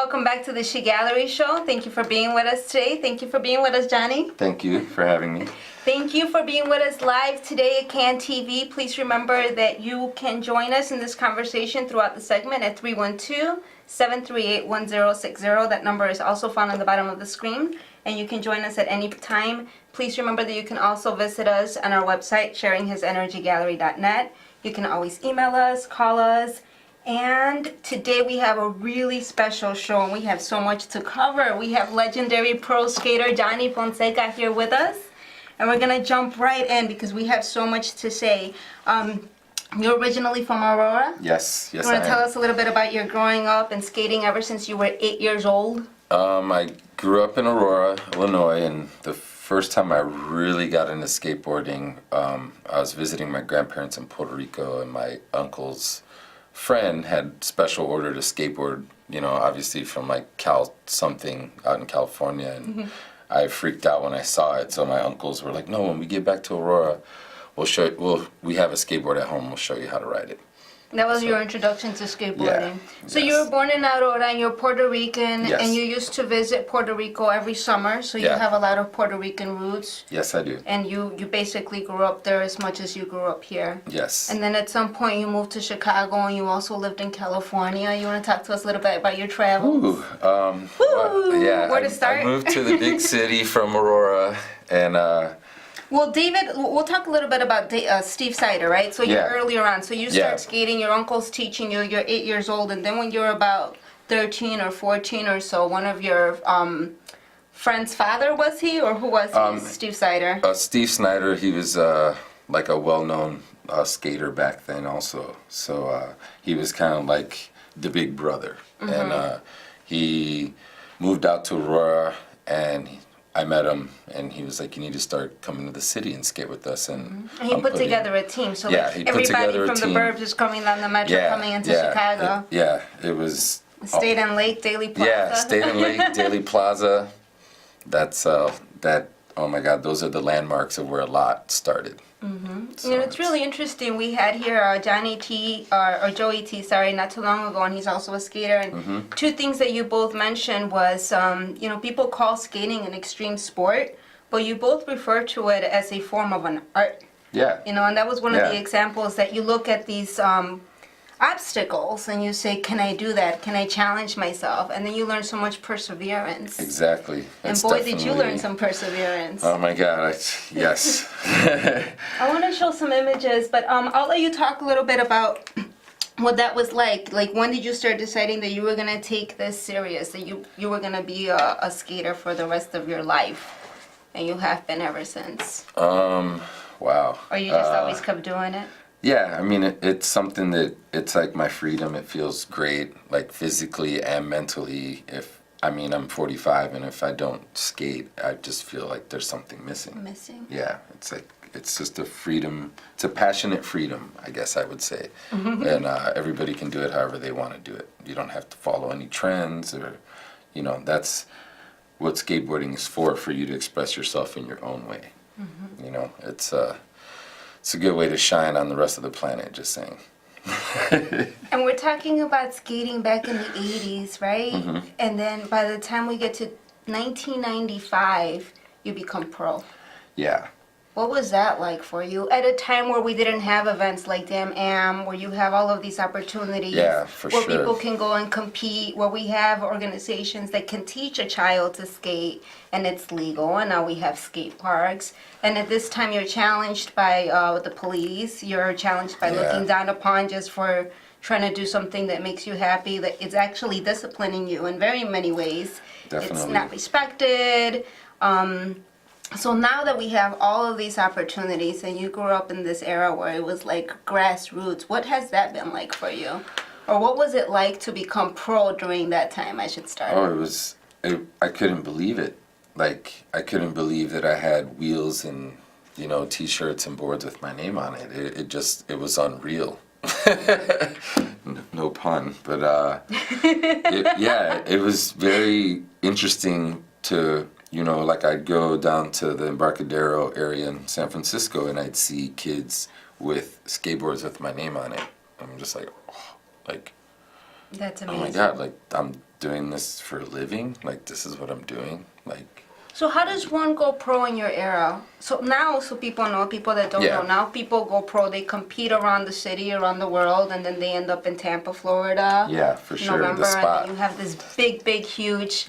welcome back to the S.H.E Gallery Show. Thank you for being with us today. Thank you for being with us, Johnny. Thank you for having me. Thank you for being with us live today at CAN TV. Please remember that you can join us in this conversation throughout the segment at 312-738-1060. That number is also found on the bottom of the screen, and you can join us at any time. Please remember that you can also visit us on our website, sharinghisenergygallery.net. You can always email us, call us. And today we have a really special show, and we have so much to cover. We have legendary pro skater Johnny Fonseca here with us, and we're going to jump right in because we have so much to say. You're originally from Aurora? Yes, You want to tell us a little bit about your growing up and skating ever since you were 8 years old? I grew up in Aurora, Illinois, and the first time I really got into skateboarding, I was visiting my grandparents in Puerto Rico, and my uncle's friend had special ordered a skateboard, obviously from like Cal something out in California, and I freaked out when I saw it. So my uncles were like, "No, when we get back to Aurora, we have a skateboard at home. We'll show you how to ride it." That was your introduction to skateboarding. Yeah, So you were born in Aurora, and you're Puerto Rican, Yes. and you used to visit Puerto Rico every summer, so you Yeah. have a lot of Puerto Rican roots. Yes, I do. And you basically grew up there as much as you grew up here. Yes. And then at some point you moved to Chicago, and you also lived in California. You want to talk to us a little bit about your travels? Ooh, yeah. Where to start? I moved to the big city from Aurora, and Well, David, we'll talk a little bit about Steve Sider, right? So you're Yeah. earlier on. So you Yeah. start skating, your uncle's teaching you, you're 8 years old, and then when you're about 13 or 14 or so, one of your friend's father, was he? Or who was he? Steve Sider? Steve Snyder, he was like a well-known skater back then also. So he was kind of like the big brother. And he moved out to Aurora, and I met him, and he was like, "You need to start coming to the city and skate with us." And he put together a team. So Yeah, like he put everybody together a from the team. burbs is coming down the metro, coming into Chicago. It was... Stayed in Lake, Daily Plaza. Yeah, stayed in Lake, Daily Plaza. That's, oh my God, those are the landmarks of where a lot started. So It's really interesting. We had here Johnny T, or Joey T, sorry, not too long ago, and he's also a skater. And two things that you both mentioned was, people call skating an extreme sport, but you both refer to it as a form of an art. Yeah. And that was one of the examples that you look at these obstacles and you say, can I do that? Can I challenge myself? And then you learn so much perseverance. Exactly. And boy, did you learn some perseverance. Oh my God, yes. I want to show some images, but I'll let you talk a little bit about what that was like. Like, when did you start deciding that you were going to take this serious, that you were going to be a skater for the rest of your life? And you have been ever since. Wow. Or you just always kept doing it? Yeah, I mean, it's something that, it's like my freedom. It feels great, like physically and mentally. I'm 45, and if I don't skate, I just feel like there's something missing. Yeah, it's just a freedom. It's a passionate freedom, I guess I would say. And everybody can do it however they want to do it. You don't have to follow any trends, or, that's what skateboarding is for you to express yourself in your own way. It's a good way to shine on the rest of the planet, just saying. And we're talking about skating back in the 80s, right? And then by the time we get to 1995, you become pro. Yeah. What was that like for you at a time where we didn't have events like Damn Am, where you have all of these opportunities, Yeah, where people can go and compete, where we have organizations that can teach a child to skate, and it's legal, and now we have skate parks. And at this time, you're challenged by the police. You're challenged by looking down upon just for trying to do something that makes you happy, that it's actually disciplining you in very many ways. Definitely. It's not respected. So now that we have all of these opportunities, and you grew up in this era where it was like grassroots, what has that been like for you? Or what was it like to become pro during that time, I should start? Oh, I couldn't believe it. Like, I couldn't believe that I had wheels and, T-shirts and boards with my name on it. It was unreal. No pun, but it was very interesting to, like, I'd go down to the Embarcadero area in San Francisco, and I'd see kids with skateboards with my name on it. I'm just like, That's amazing. oh my God, like, doing this for a living. Like, this is what I'm doing. Like, So how does one go pro in your era? So now, so people know, people that don't know, now people go pro, they compete around the city, around the world, and then they end up in Tampa, Florida. yeah, for sure, November, the spot. and then you have this big, huge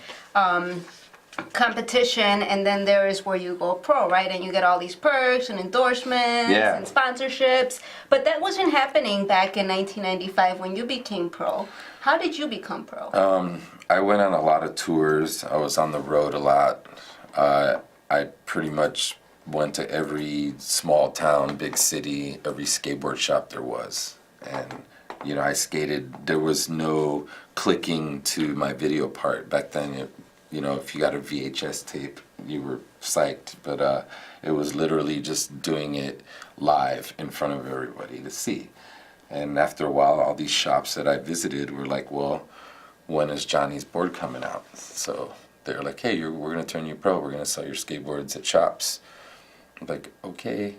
competition, and then there is where you go pro, right? And you get all these perks and endorsements Yeah. and sponsorships. But that wasn't happening back in 1995 when you became pro. How did you become pro? I went on a lot of tours. I was on the road a lot. I pretty much went to every small town, big city, every skateboard shop there was. And, you know, I skated. There was no clicking to my video part. Back then, you know, if you got a VHS tape, you were psyched. But it was literally just doing it live in front of everybody to see. And after a while, all these shops that I visited were like, well, when is Johnny's board coming out? So they're like, hey, we're going to turn you pro. We're going to sell your skateboards at shops. I'm like, okay.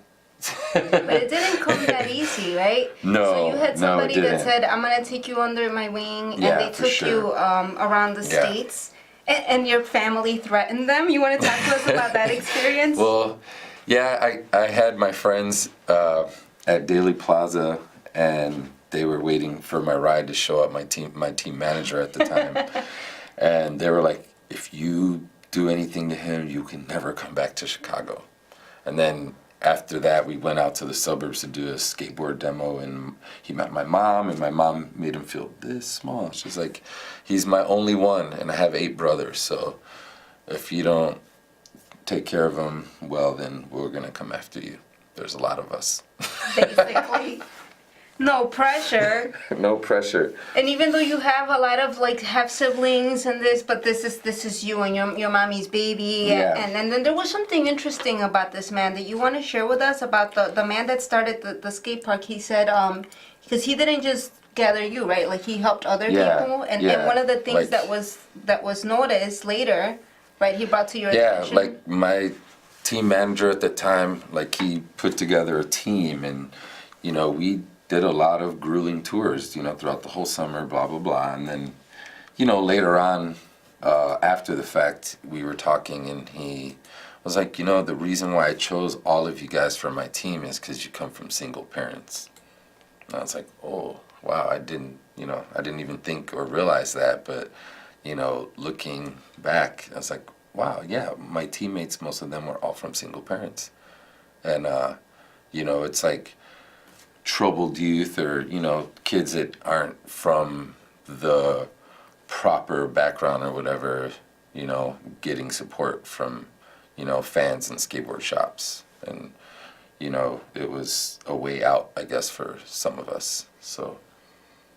But it didn't come that easy, right? No, So you had somebody it that didn't. said, I'm going to take you under my wing, Yeah, and they for took sure. you around the Yeah. States. And your family threatened them. You want to talk to us about that experience? Well, yeah, I had my friends at Daily Plaza, and they were waiting for my ride to show up, my team manager at the time. And they were like, if you do anything to him, you can never come back to Chicago. And then after that, we went out to the suburbs to do a skateboard demo, and he met my mom, and my mom made him feel this small. She's like, he's my only one, and I have 8 brothers, so if you don't take care of him well, then we're going to come after you. There's a lot of us. Basically. No pressure. No pressure. And even though you have a lot of have siblings and this, but this is you and your mommy's baby. Yeah. And then there was something interesting about this man that you want to share with us about the man that started the skate park. He said because he didn't just gather you, right? Like he helped other people. And one of the things that was noticed later, right? He brought to your attention. Yeah, like my team manager at the time, like he put together a team, and you know, we did a lot of grueling tours, you know, throughout the whole summer, blah, blah, blah. And then, you know, later on, after the fact, we were talking, and he was like, you know, the reason why I chose all of you guys for my team is because you come from single parents. And I was like, oh, wow, I didn't even think or realize that. But, you know, looking back, I was like, wow, yeah, my teammates, most of them were all from single parents. And, you know, it's like, troubled youth, or you know, kids that aren't from the proper background or whatever, you know, getting support from, you know, fans and skateboard shops. And you know, it was a way out, I guess, for some of us. So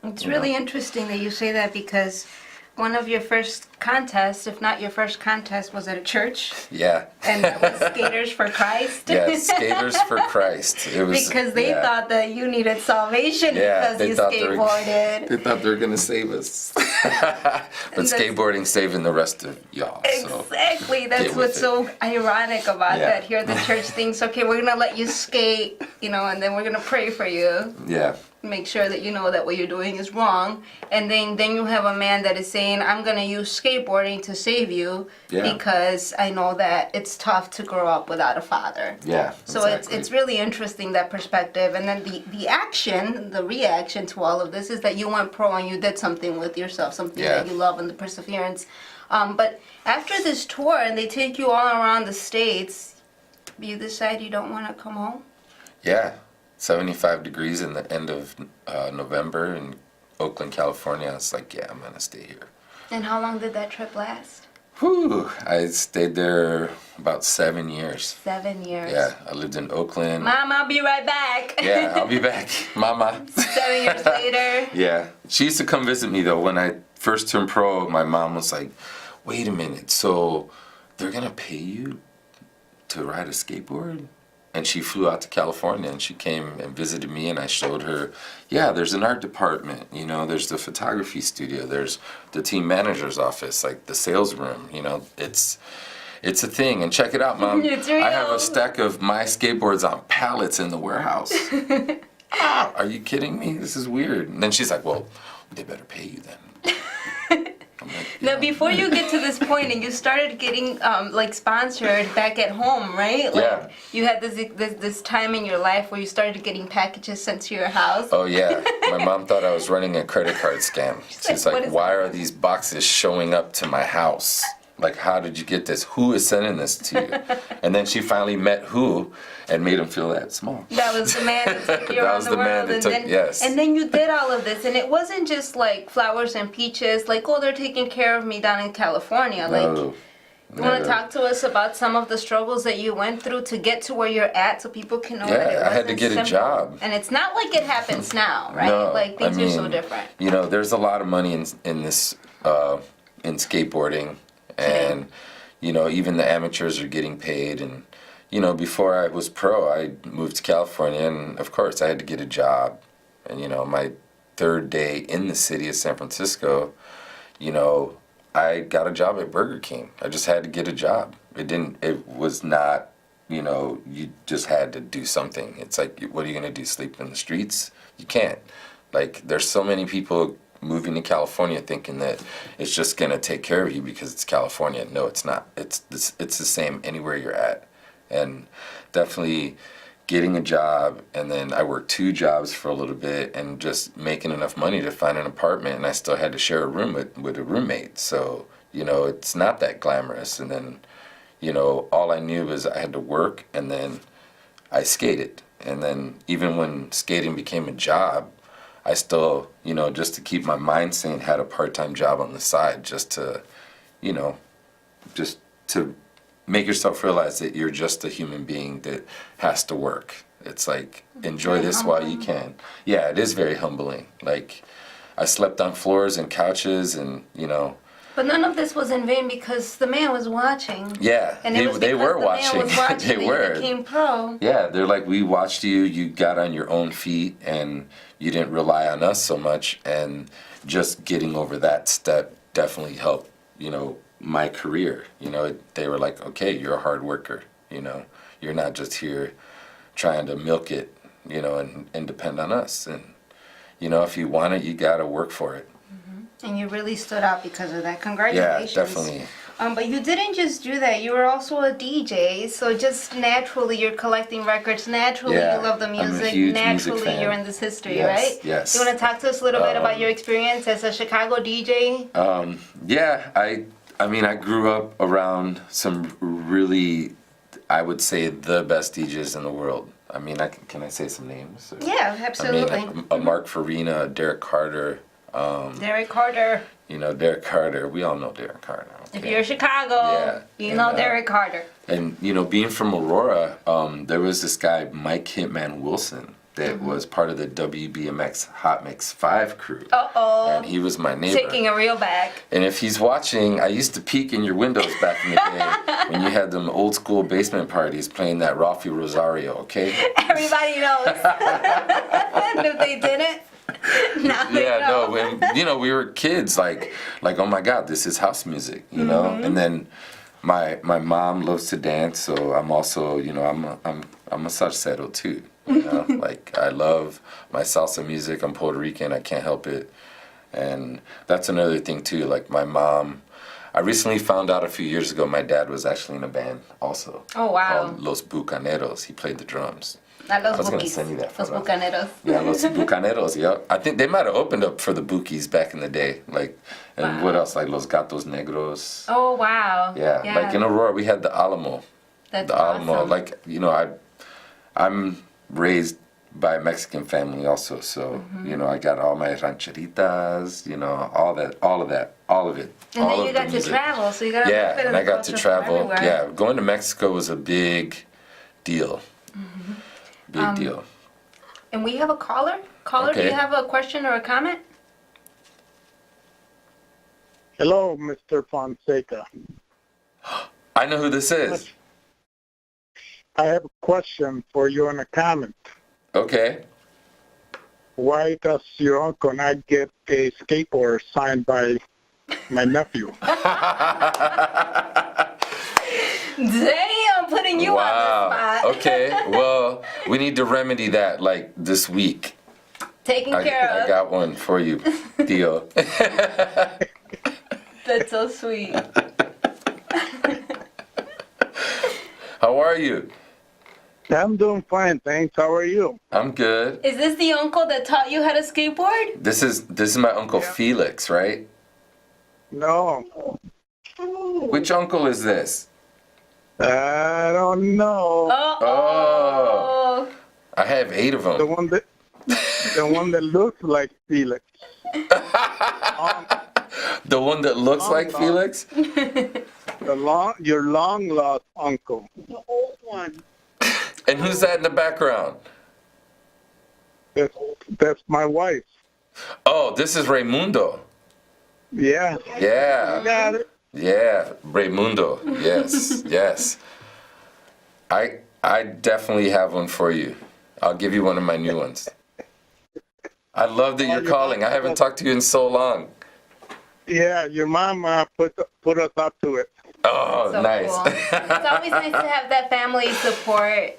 It's really interesting that you say that, because one of your first contests, if not your first contest, was at a church. Yeah. And that was Skaters for Christ. Yeah, Skaters for Christ. It was because they thought that you needed salvation because you skateboarded. They thought they were gonna save us. But skateboarding saving the rest of y'all. Exactly. So That's what's so ironic about that. Here the church thinks, okay, we're gonna let you skate, you know, and then we're gonna pray for you. Yeah. Make sure that you know that what you're doing is wrong. And then you have a man that is saying, I'm going to use skateboarding to save you because I know that it's tough to grow up without a father. Yeah. So it's really interesting, that perspective. And then the reaction to all of this is that you went pro and you did something with yourself, something that you love, and the perseverance. But after this tour, and they take you all around the States, you decide you don't want to come home? Yeah. 75 degrees in the end of November in Oakland, California. I was like, yeah, I'm going to stay here. And how long did that trip last? Whew. I stayed there about 7 years. 7 years. Yeah, I lived in Oakland. Mom, I'll be right back. Yeah, I'll be back. Mama. 7 years later. Yeah. She used to come visit me, though. When I first turned pro, my mom was like, wait a minute, so they're going to pay you to ride a skateboard? And she flew out to California, and she came and visited me, and I showed her, yeah, there's an art department, you know, there's the photography studio, there's the team manager's office, like the sales room, you know, it's a thing. And check it out, Mom. It's real. I have a stack of my skateboards on pallets in the warehouse. Are you kidding me? This is weird. And then she's like, well, they better pay you then. Now, before you get to this point, and you started getting like sponsored back at home, right? Like, Yeah. You had this time in your life where you started getting packages sent to your house. Oh yeah, my mom thought I was running a credit card scam. She's What like, is why that? are these boxes showing up to my house? Like, how did you get this? Who is sending this to you? And then she finally met who and made him feel that small. That was the man that took you That around was the the man world, that and took- then yes. and then you did all of this, and it wasn't just like flowers and peaches. Like, oh, they're taking care of me down in California. Like, No, you want never. to talk to us about some of the struggles that you went through to get to where you're at, so people can know that it Yeah, wasn't I had to get a simple. job. And it's not like it happens now, right? No, Like things are so different. You know, there's a lot of money in this in skateboarding, and you know, even the amateurs are getting paid. And you know, before I was pro, I moved to California, and of course, I had to get a job. And you know, my third day in the city of San Francisco, you know, I got a job at Burger King. I just had to get a job. It was not, you know, you just had to do something. It's like, what are you going to do, sleep in the streets? You can't. Like, there's so many people moving to California thinking that it's just going to take care of you because it's California. No, it's not. It's the same anywhere you're at. And definitely getting a job, and then I worked 2 jobs for a little bit and just making enough money to find an apartment, and I still had to share a room with a roommate. So, you know, it's not that glamorous. And then, you know, all I knew was I had to work, and then I skated. And then even when skating became a job, I still, you know, just to keep my mind sane, had a part-time job on the side just to, you know, just to make yourself realize that you're just a human being that has to work. It's like, enjoy this while you can. Yeah, it is very humbling. Like, I slept on floors and couches, and, you know. But none of this was in vain because the man was watching. Yeah, And it was they because were the watching. Man was watching They that were. You became pro. Yeah, they're like, we watched you, you got on your own feet, and you didn't rely on us so much, and just getting over that step definitely helped, you know, my career. You know, they were like, okay, you're a hard worker, you know, you're not just here trying to milk it, you know, and depend on us. And, you know, if you want it, you got to work for it. And you really stood out because of that. Congratulations. Yeah, definitely. But you didn't just do that. You were also a DJ. So just naturally, you're collecting records. Naturally, Yeah, you love the I'm a music. huge Naturally, music fan. you're in this history, Yes, right? yes. You want to talk to us a little bit about your experience as a Chicago DJ? Yeah, I mean, I grew up around some really, I would say, the best DJs in the world. I mean, can I say some names? Or- Yeah, absolutely. I mean, a Mark Farina, Derek Carter. Derek Carter. You know, Derek Carter. We all know Derek Carter. If okay? you're Chicago, Yeah, you and, know Derek Carter. And, you know, being from Aurora, there was this guy, Mike Hitman Wilson, that was part of the WBMX Hot Mix 5 crew. Uh-oh. And he was my neighbor. Taking a real bag. And if he's watching, I used to peek in your windows back in the day when you had them old school basement parties playing that Rafi Rosario, okay? Everybody knows. And if they didn't, now they Yeah, know. no, when, you know, we were kids, like, oh my God, this is house music, you know? And then my mom loves to dance, so I'm also, you know, I'm a salsero too, you know? Like, I love my salsa music. I'm Puerto Rican, I can't help it. And that's another thing too, like my mom, I recently found out a few years ago my dad was actually in a band also. Oh, wow. Called Los Bucaneros. He played the drums. Not I Los was gonna Bukis. send you that Los photo. Bucaneros. Yeah, Los Bucaneros, yeah. I think they might have opened up for the Bookies back in the day. Like, and what else? Like Los Gatos Negros. Oh, wow. Yeah, like in Aurora, we had the Alamo. That's The Alamo. awesome. Like, you know, I'm raised by a Mexican family also. So, you know, I got all my rancheritas, you know, all of it. And all then of you the got to music. travel, so you got a little Yeah, bit of and the I got to culture from travel. everywhere. Yeah, going to Mexico was a big deal. Big deal. And we have a caller. Caller, do Okay. you have a question or a comment? Hello, Mr. Fonseca. I know who this is. I have a question for you and a comment. Okay. Why does your uncle not get a skateboard signed by my nephew? Damn, putting you on the spot. Okay. Well, we need to remedy that like this week. Taken care I of. got one for you, Theo. That's so sweet. How are you? I'm doing fine, thanks. How are you? I'm good. Is this the uncle that taught you how to skateboard? This is my uncle Yeah. Felix, right? No, Which uncle is this? I don't know. Oh. I have 8 of The them. one that looks like Felix. The one that looks like long. Felix? Your long lost uncle. The old one. And who's that in the background? That's my wife. Oh, this is Raimundo. Yeah. Yeah. Got it. Yeah, Raimundo. Yes, yes. I definitely have one for you. I'll give you one of my new ones. I love that you're calling. I haven't talked to you in so long. Yeah, your mom put us up to it. Oh, So nice. cool. It's always nice to have that family support.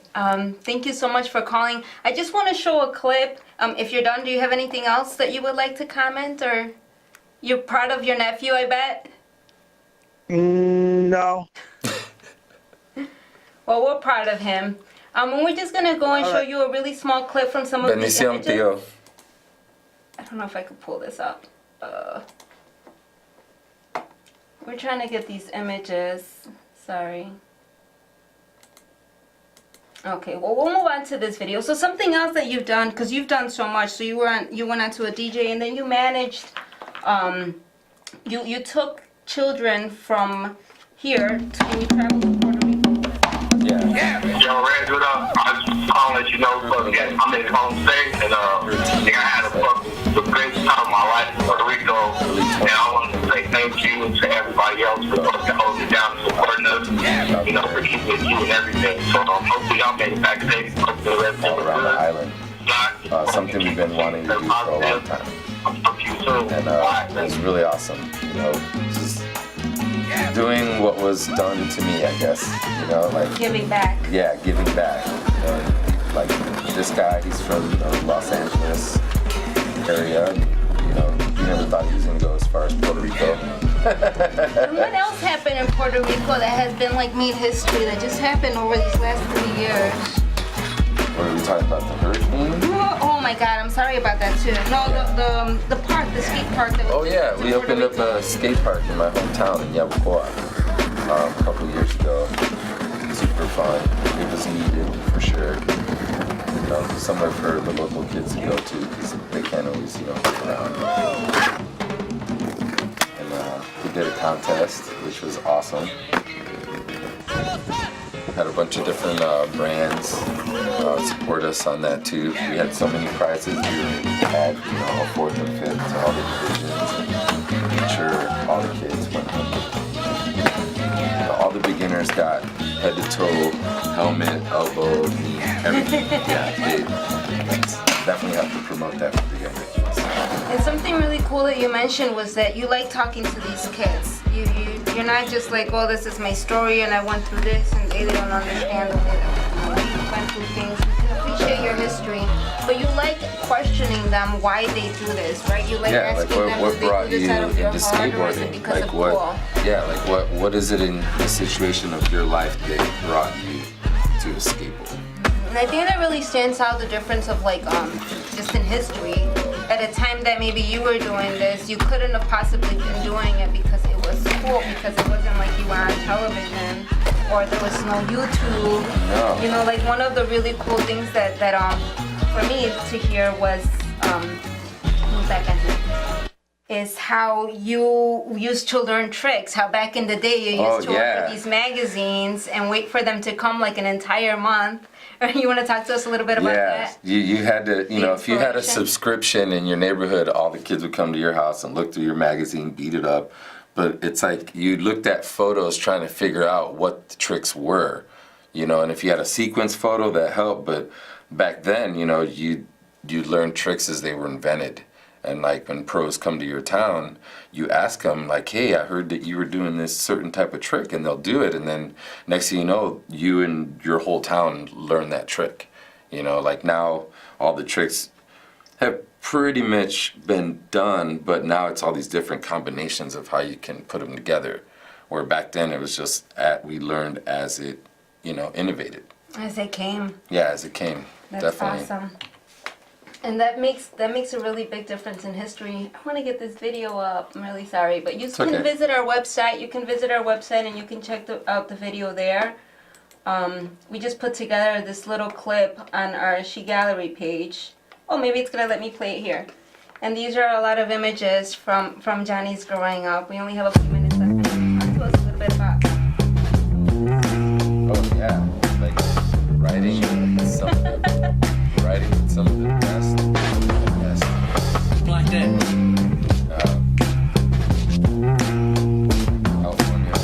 Thank you so much for calling. I just want to show a clip. If you're done, do you have anything else that you would like to comment, or you're proud of your nephew, I bet? No. Well, we're proud of him. And we're just gonna go and show you a really small clip from some of the Bendición, images. tío. I don't know if I could pull this up. We're trying to get these images. Sorry. Okay, well, we'll move on to this video. So something else that you've done, because you've done so much. So you went on to a DJ, and then you managed. You took children from here and you traveled to Puerto Rico. Yeah. Yo, Reg, what up? I just calling let you know, fucking, I'm in home safe, and I had a fucking the greatest time of my life in Puerto Rico, and I want to say thank you to everybody else for fucking holding it down and supporting us, you know, for keeping it you and everything. So hopefully y'all made it back safe. Hopefully the rest All of around the it island. good. Something we've been wanting to do for a long time. I'll talk to you soon. And it was really awesome, you know, just doing what was done to me, I guess, you know, like, Giving back. yeah, giving back. Like, this guy, he's from Los Angeles area, and, you know, he never thought he was going to go as far as Puerto Rico. And what else happened in Puerto Rico that has been like made history that just happened over these last 3 years? What are we talking about, the hurricane? Oh my God, I'm sorry about that too. No, the park, the skate park. That was Oh yeah, in we Puerto opened up Rico. a skate park in my hometown in Yabucoa a couple years ago. Super fun. It was needed for sure. You know, somewhere for the local kids to go to because they can't always, you know, get around. And we did a contest, which was awesome. Had a bunch of different brands support us on that too. We had so many prizes. We had, you know, a fourth and fifth to all the divisions, and made sure all the kids went home. You know, all the beginners got head to toe, helmet, elbow, knee, everything. Yeah, they definitely have to promote that for the younger kids. And something really cool that you mentioned was that you like talking to these kids. You're not just like, oh, this is my story and I went through this, and they don't understand the way that you went through things. We can appreciate your history, but you like questioning them why they do this, right? You like Yeah, like asking them, what do they brought do you this out of your into heart or is it skateboarding? because Like of what? cool? Yeah, like what is it in the situation of your life that brought you to a skateboard? And I think that really stands out the difference of like just in history. At a time that maybe you were doing this, you couldn't have possibly been doing it because it was cool, because it wasn't like you were on television or there was no YouTube. No. You know, like one of the really cool things that for me to hear was move back in here, is how you used to learn tricks. How back in the day you used to order these magazines and wait for them to come like an entire month. You want to talk to us a little bit about that? You had to, you know, if you had a inspiration? subscription in your neighborhood, all the kids would come to your house and look through your magazine, beat it up. But it's like you looked at photos trying to figure out what the tricks were, you know, and if you had a sequence photo, that helped. But back then, you know, you'd learn tricks as they were invented. And like when pros come to your town, you ask them like, hey, I heard that you were doing this certain type of trick, and they'll do it. And then next thing you know, you and your whole town learn that trick. You know, like now all the tricks have pretty much been done, but now it's all these different combinations of how you can put them together. Where back then it was just we learned as it, innovated. As they came. Yeah, as it came. That's Definitely. awesome. And that makes a really big difference in history. I want to get this video up. I'm really sorry, but you can okay. visit our website. You can visit our website and you can check out the video there. We just put together this little clip on our S.H.E gallery page. Oh, maybe it's gonna let me play it here. And these are a lot of images from Johnny's growing up. We only have a few minutes left. Talk to us a little bit about. Oh yeah, like writing some of the best. Like that. California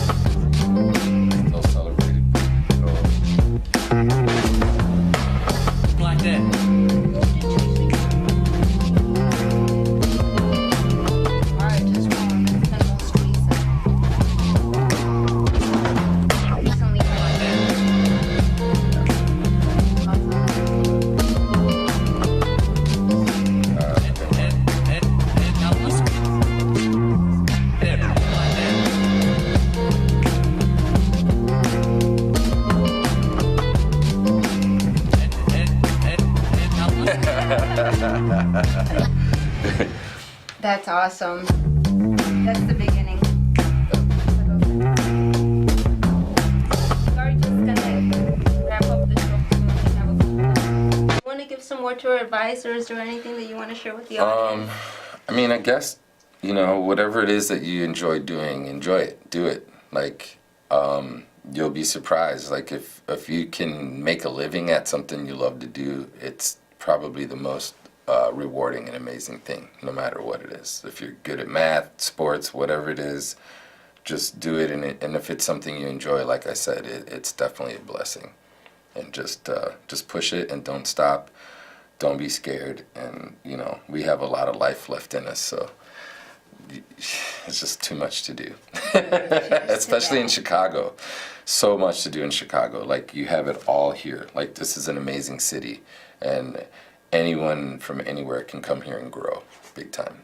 still celebrated. Like that. Art is one of the most recently. That's awesome. That's the beginning. We're just gonna wrap up the show. You want to give some more to our advisors or anything that you want to share with the audience? I mean, I guess, whatever it is that you enjoy doing, enjoy it, do it. Like, you'll be surprised. Like, if you can make a living at something you love to do, it's probably the most rewarding and amazing thing, no matter what it is. If you're good at math, sports, whatever it is, just do it. And if it's something you enjoy, like I said, it's definitely a blessing. And just push it and don't stop. Don't be scared. And, we have a lot of life left in us, so it's just too much to do. Especially in Chicago. So much to do in Chicago. Like, you have it all here. Like, this is an amazing city. And anyone from anywhere can come here and grow big time.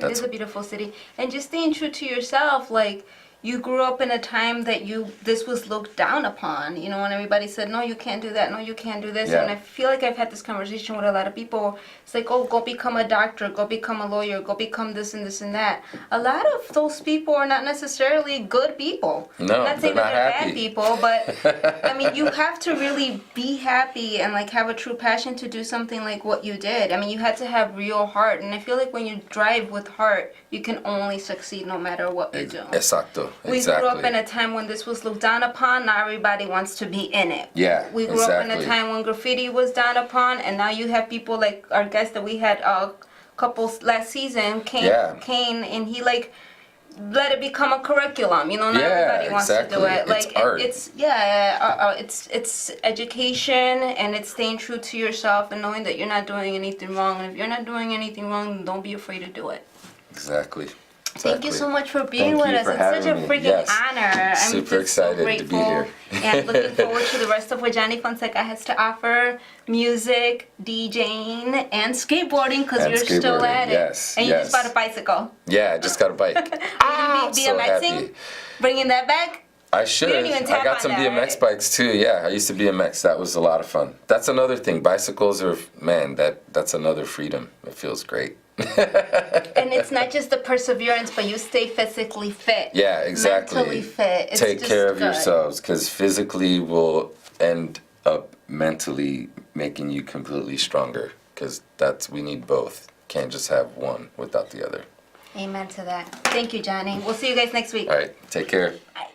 It is a beautiful city. And just staying true to yourself, like, you grew up in a time that this was looked down upon, when everybody said, no, you can't do that, no, you can't do this. Yeah. And I feel like I've had this conversation with a lot of people. It's like, oh, go become a doctor, go become a lawyer, go become this and this and that. A lot of those people are not necessarily good people. No, I'm not saying they're that not they're happy. bad people, but I mean, you have to really be happy and like have a true passion to do something like what you did. I mean, you had to have real heart. And I feel like when you drive with heart, you can only succeed no matter what you do. Exacto. We grew up in a time when this was looked down upon. Now everybody wants to be in it. Yeah, We grew up in a exactly. time when graffiti was down upon, and now you have people like our guest that we had a couple last season, Kane, and he like let it become a curriculum. Not everybody wants to do it. It's Like art. it's education, and it's staying true to yourself and knowing that you're not doing anything wrong. And if you're not doing anything wrong, then don't be afraid to do it. Exactly. Thank you so much for being Thank with you us. for It's such a having me. freaking Yes. honor. I'm Super just so excited to be grateful here. and looking forward to the rest of what Johnny Fonseca has to offer: music, DJing, and skateboarding. Because And you're still skateboarding, at it. yes, And you yes. just bought a bicycle. Yeah, I just got a bike. Will you so be BMXing? happy. Bringing that back? I should. We didn't even I tap got on some that, BMX right? bikes too. Yeah, I used to BMX. That was a lot of fun. That's another thing. Bicycles are, man, that's another freedom. It feels great. And it's not just the perseverance, but you stay physically fit. Yeah, exactly. Mentally fit. It's Take just care of good. yourselves, because physically will end up mentally making you completely stronger, because we need both. Can't just have one without the other. Amen to that. Thank you, Johnny. We'll see you guys next week. All right, take care. Bye.